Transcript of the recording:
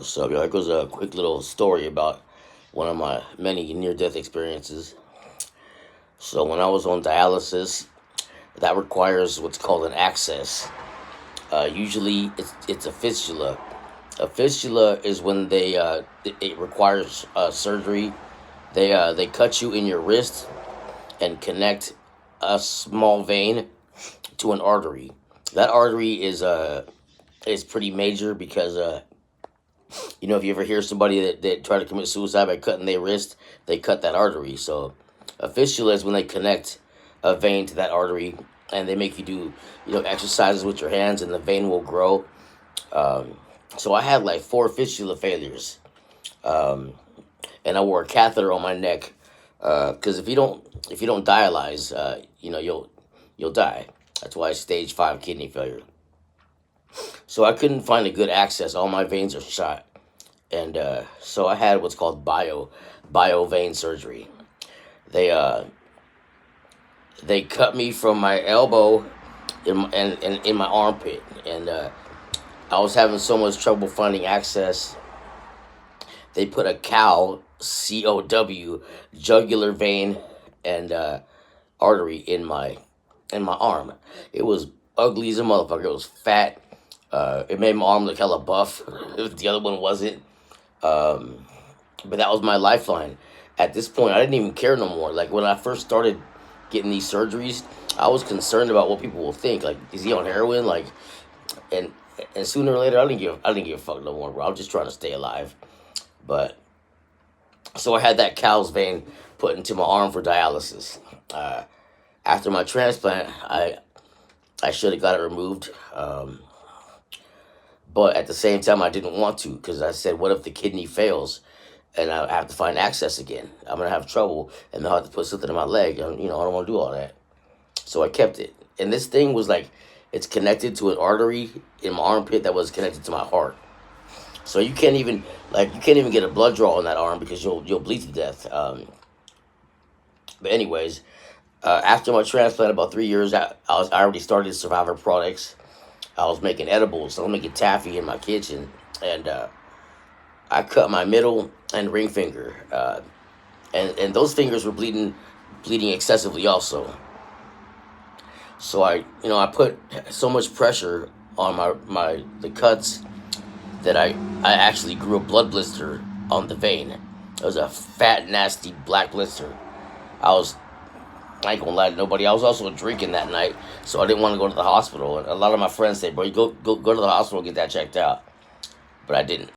So that goes a quick little story about one of my many near-death experiences. So when I was on dialysis, that requires what's called an access. Usually, it's a fistula. A fistula is when it requires surgery. They cut you in your wrist and connect a small vein to an artery. That artery is pretty major because if you ever hear somebody that try to commit suicide by cutting their wrist, they cut that artery. So a fistula is when they connect a vein to that artery, and they make you do exercises with your hands, and the vein will grow. So I had like 4 fistula failures, and I wore a catheter on my neck because if you don't dialyze, you'll die. That's why it's stage 5 kidney failure. So I couldn't find a good access. All my veins are shot, and so I had what's called bio vein surgery. They they cut me from my elbow in my armpit, and I was having so much trouble finding access. They put a COW jugular vein and artery in my arm. It was ugly as a motherfucker. It was fat. It made my arm look hella buff. The other one wasn't. But that was my lifeline. At this point, I didn't even care no more. Like when I first started getting these surgeries, I was concerned about what people will think. Like, is he on heroin? Like, and sooner or later, I didn't give a fuck no more, bro. I was just trying to stay alive. But so I had that cow's vein put into my arm for dialysis. After my transplant, I should have got it removed. But at the same time, I didn't want to because I said, what if the kidney fails and I have to find access again? I'm going to have trouble and they'll have to put something in my leg. And, I don't want to do all that. So I kept it. And this thing was like, it's connected to an artery in my armpit that was connected to my heart. So you can't even get a blood draw on that arm because you'll bleed to death. But anyways, after my transplant, about 3 years, I already started Survivor products. I was making edibles, so I'm making taffy in my kitchen, and I cut my middle and ring finger, and those fingers were bleeding excessively also. So I put so much pressure on the cuts that I actually grew a blood blister on the vein. It was a fat, nasty black blister. I ain't gonna lie to nobody. I was also drinking that night, so I didn't want to go to the hospital. And a lot of my friends said, "Bro, you go to the hospital and get that checked out," but I didn't.